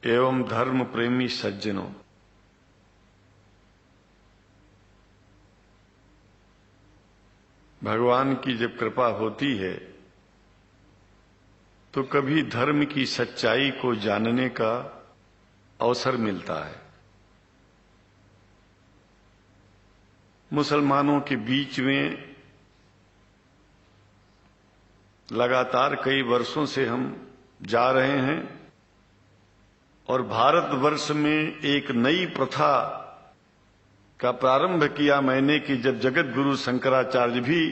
एवं धर्म प्रेमी सज्जनों, भगवान की जब कृपा होती है तो कभी धर्म की सच्चाई को जानने का अवसर मिलता है। मुसलमानों के बीच में लगातार कई वर्षों से हम जा रहे हैं और भारतवर्ष में एक नई प्रथा का प्रारंभ किया मैंने कि जब जगत गुरु शंकराचार्य भी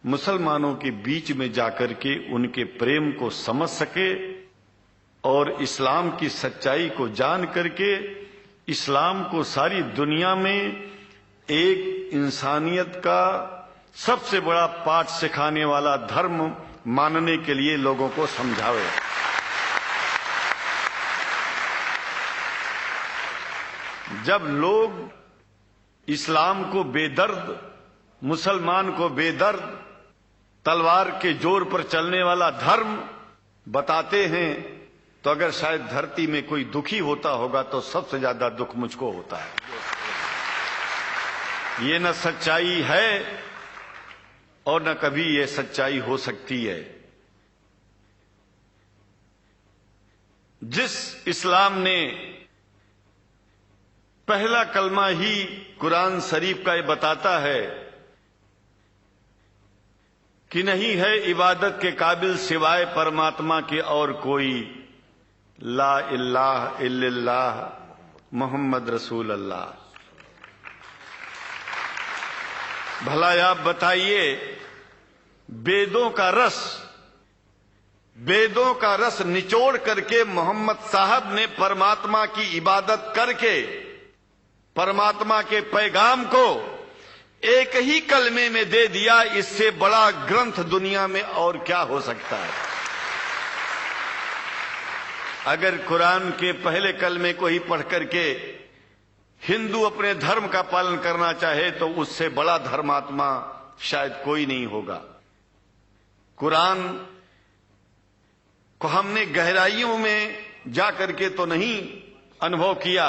मुसलमानों के बीच में जाकर के उनके प्रेम को समझ सके और इस्लाम की सच्चाई को जान करके इस्लाम को सारी दुनिया में एक इंसानियत का सबसे बड़ा पाठ सिखाने वाला धर्म मानने के लिए लोगों को समझावे। जब लोग इस्लाम को बेदर्द, मुसलमान को बेदर्द, तलवार के जोर पर चलने वाला धर्म बताते हैं तो अगर शायद धरती में कोई दुखी होता होगा तो सबसे ज्यादा दुख मुझको होता है। ये न सच्चाई है और न कभी ये सच्चाई हो सकती है। जिस इस्लाम ने पहला कलमा ही कुरान शरीफ का ये बताता है कि नहीं है इबादत के काबिल सिवाय परमात्मा के और कोई, ला इलाहा इल्लल्लाह मोहम्मद रसूल अल्लाह। भला आप बताइए, वेदों का रस निचोड़ करके मोहम्मद साहब ने परमात्मा की इबादत करके परमात्मा के पैगाम को एक ही कलमे में दे दिया। इससे बड़ा ग्रंथ दुनिया में और क्या हो सकता है। अगर कुरान के पहले कलमे को ही पढ़ करके हिंदू अपने धर्म का पालन करना चाहे तो उससे बड़ा धर्मात्मा शायद कोई नहीं होगा। कुरान को हमने गहराइयों में जाकर के तो नहीं अनुभव किया,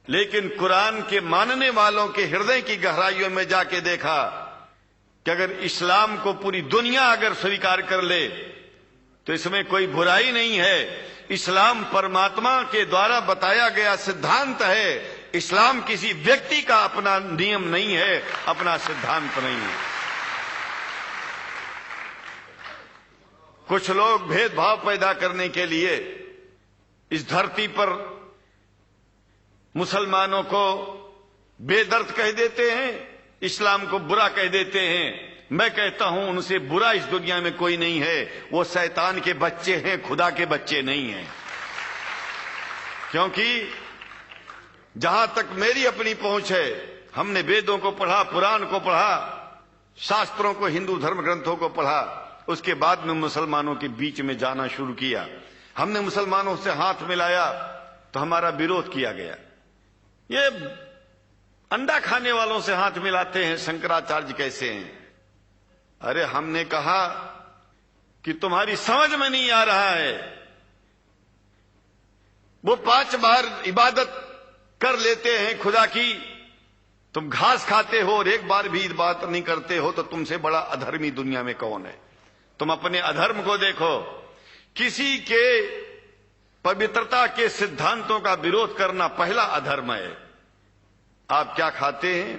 लेकिन कुरान के मानने वालों के हृदय की गहराइयों में जाके देखा कि अगर इस्लाम को पूरी दुनिया अगर स्वीकार कर ले तो इसमें कोई बुराई नहीं है। इस्लाम परमात्मा के द्वारा बताया गया सिद्धांत है। इस्लाम किसी व्यक्ति का अपना नियम नहीं है, अपना सिद्धांत नहीं है। कुछ लोग भेदभाव पैदा करने के लिए इस धरती पर मुसलमानों को बेदर्द कह देते हैं, इस्लाम को बुरा कह देते हैं। मैं कहता हूं उनसे बुरा इस दुनिया में कोई नहीं है। वो शैतान के बच्चे हैं, खुदा के बच्चे नहीं हैं। क्योंकि जहां तक मेरी अपनी पहुंच है, हमने वेदों को पढ़ा, पुराण को पढ़ा, शास्त्रों को, हिंदू धर्म ग्रंथों को पढ़ा। उसके बाद में मुसलमानों के बीच में जाना शुरू किया। हमने मुसलमानों से हाथ मिलाया तो हमारा विरोध किया गया। ये अंडा खाने वालों से हाथ मिलाते हैं, शंकराचार्य कैसे हैं? अरे हमने कहा कि तुम्हारी समझ में नहीं आ रहा है। वो 5 बार इबादत कर लेते हैं खुदा की, तुम घास खाते हो और एक बार भी इबादत नहीं करते हो, तो तुमसे बड़ा अधर्मी दुनिया में कौन है? तुम अपने अधर्म को देखो। किसी के पवित्रता के सिद्धांतों का विरोध करना पहला अधर्म है। आप क्या खाते हैं,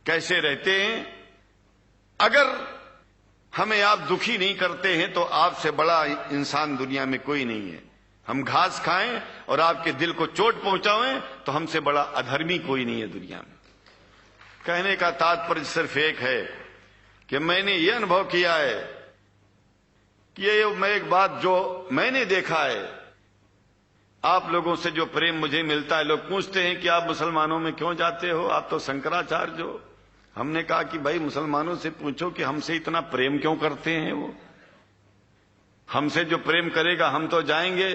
कैसे रहते हैं, अगर हमें आप दुखी नहीं करते हैं तो आपसे बड़ा इंसान दुनिया में कोई नहीं है। हम घास खाएं और आपके दिल को चोट पहुंचाएं तो हमसे बड़ा अधर्मी कोई नहीं है दुनिया में। कहने का तात्पर्य सिर्फ एक है कि मैंने ये अनुभव किया है कि ये मैं एक बात जो मैंने देखा है, आप लोगों से जो प्रेम मुझे मिलता है, लोग पूछते हैं कि आप मुसलमानों में क्यों जाते हो, आप तो शंकराचार्य हो। हमने कहा कि भाई मुसलमानों से पूछो कि हमसे इतना प्रेम क्यों करते हैं। वो हमसे जो प्रेम करेगा हम तो जाएंगे।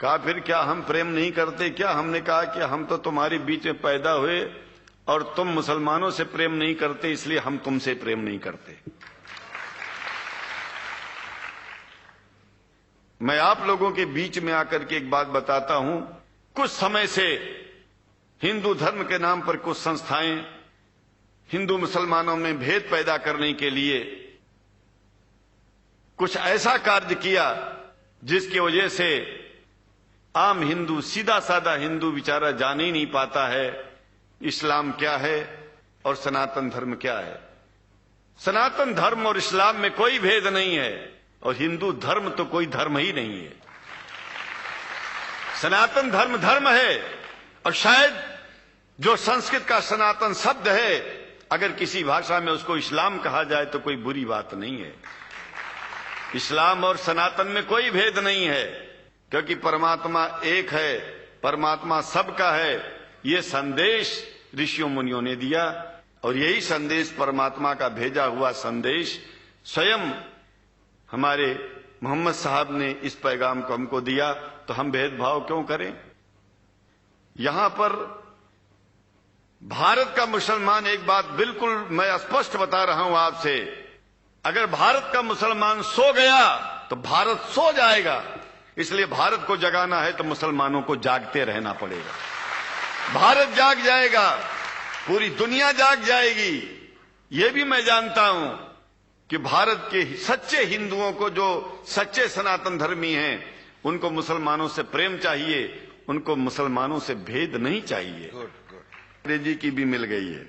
कहा फिर क्या हम प्रेम नहीं करते क्या? हमने कहा कि हम तो तुम्हारे बीच में पैदा हुए और तुम मुसलमानों से प्रेम नहीं करते, इसलिए हम तुमसे प्रेम नहीं करते। मैं आप लोगों के बीच में आकर के एक बात बताता हूं। कुछ समय से हिंदू धर्म के नाम पर कुछ संस्थाएं हिंदू मुसलमानों में भेद पैदा करने के लिए कुछ ऐसा कार्य किया जिसकी वजह से आम हिंदू, सीधा साधा हिंदू बेचारा जान ही नहीं पाता है इस्लाम क्या है और सनातन धर्म क्या है। सनातन धर्म और इस्लाम में कोई भेद नहीं है और हिंदू धर्म तो कोई धर्म ही नहीं है। सनातन धर्म धर्म है और शायद जो संस्कृत का सनातन शब्द है, अगर किसी भाषा में उसको इस्लाम कहा जाए तो कोई बुरी बात नहीं है। इस्लाम और सनातन में कोई भेद नहीं है, क्योंकि परमात्मा एक है, परमात्मा सबका है। ये संदेश ऋषियों मुनियों ने दिया और यही संदेश, परमात्मा का भेजा हुआ संदेश, स्वयं हमारे मोहम्मद साहब ने इस पैगाम को हमको दिया। तो हम भेदभाव क्यों करें? यहां पर भारत का मुसलमान, एक बात बिल्कुल मैं स्पष्ट बता रहा हूं आपसे, अगर भारत का मुसलमान सो गया तो भारत सो जाएगा। इसलिए भारत को जगाना है तो मुसलमानों को जागते रहना पड़ेगा। भारत जाग जाएगा, पूरी दुनिया जाग जाएगी। यह भी मैं जानता हूं कि भारत के सच्चे हिंदुओं को, जो सच्चे सनातन धर्मी हैं, उनको मुसलमानों से प्रेम चाहिए, उनको मुसलमानों से भेद नहीं चाहिए। अंग्रेजी की भी मिल गई है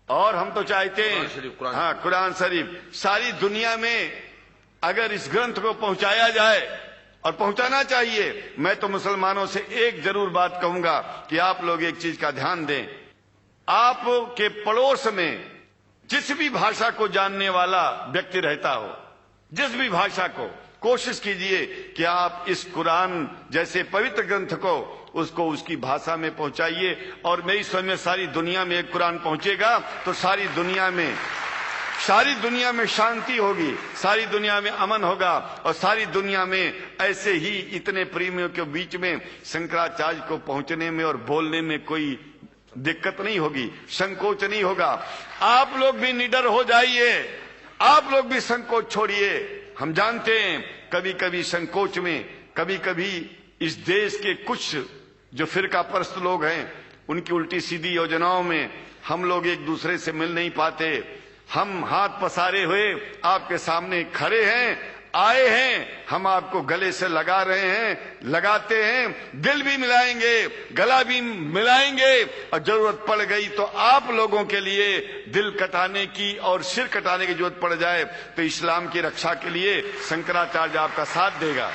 और हम तो चाहते हैं, हाँ, कुरान शरीफ सारी दुनिया में अगर इस ग्रंथ को पहुंचाया जाए, और पहुंचाना चाहिए। मैं तो मुसलमानों से एक जरूर बात कहूंगा कि आप लोग एक चीज का ध्यान दें। आपके पड़ोस में जिस भी भाषा को जानने वाला व्यक्ति रहता हो, जिस भी भाषा को, कोशिश कीजिए कि आप इस कुरान जैसे पवित्र ग्रंथ को उसको उसकी भाषा में पहुंचाइए। और मेरी समझ में सारी दुनिया में एक कुरान पहुंचेगा तो सारी दुनिया में शांति होगी, सारी दुनिया में अमन होगा और सारी दुनिया में ऐसे ही इतने प्रेमियों के बीच में शंकराचार्य को पहुंचने में और बोलने में कोई दिक्कत नहीं होगी, संकोच नहीं होगा। आप लोग भी निडर हो जाइए, आप लोग भी संकोच छोड़िए। हम जानते हैं कभी कभी संकोच में, कभी कभी इस देश के कुछ जो फिरका परस्त लोग हैं, उनकी उल्टी सीधी योजनाओं में हम लोग एक दूसरे से मिल नहीं पाते। हम हाथ पसारे हुए आपके सामने खड़े हैं, आए हैं, हम आपको गले से लगा रहे हैं, लगाते हैं, दिल भी मिलाएंगे, गला भी मिलाएंगे और जरूरत पड़ गई तो आप लोगों के लिए दिल कटाने की और सिर कटाने की जरूरत पड़ जाए तो इस्लाम की रक्षा के लिए शंकराचार्य आपका साथ देगा।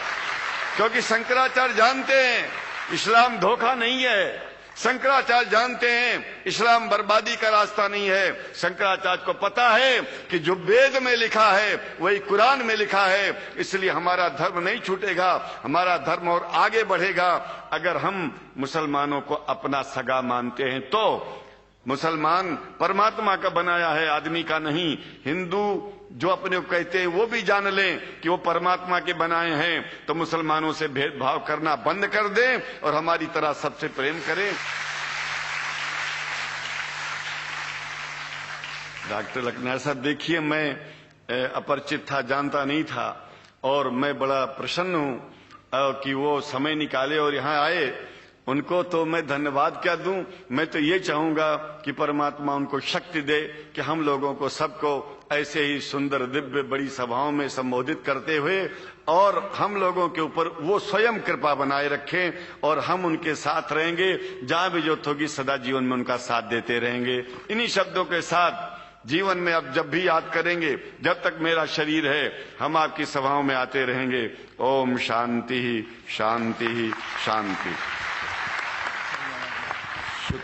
क्योंकि शंकराचार्य जानते हैं इस्लाम धोखा नहीं है, शंकराचार्य जानते हैं इस्लाम बर्बादी का रास्ता नहीं है। शंकराचार्य को पता है कि जो वेद में लिखा है वही कुरान में लिखा है, इसलिए हमारा धर्म नहीं छूटेगा, हमारा धर्म और आगे बढ़ेगा। अगर हम मुसलमानों को अपना सगा मानते हैं तो मुसलमान परमात्मा का बनाया है, आदमी का नहीं। हिंदू जो अपने को कहते हैं वो भी जान लें कि वो परमात्मा के बनाए हैं, तो मुसलमानों से भेदभाव करना बंद कर दें और हमारी तरह सबसे प्रेम करें। डॉक्टर लखनार साहब, देखिए मैं अपरिचित था, जानता नहीं था और मैं बड़ा प्रसन्न हूं कि वो समय निकाले और यहाँ आए। उनको तो मैं धन्यवाद क्या दूं, मैं तो ये चाहूंगा कि परमात्मा उनको शक्ति दे कि हम लोगों को सबको ऐसे ही सुंदर दिव्य बड़ी सभाओं में संबोधित करते हुए और हम लोगों के ऊपर वो स्वयं कृपा बनाए रखें और हम उनके साथ रहेंगे, जहां भी जरूरत होगी सदा जीवन में उनका साथ देते रहेंगे। इन्हीं शब्दों के साथ जीवन में अब जब भी याद करेंगे, जब तक मेरा शरीर है, हम आपकी सभाओं में आते रहेंगे। ओम शांति शांति शांति।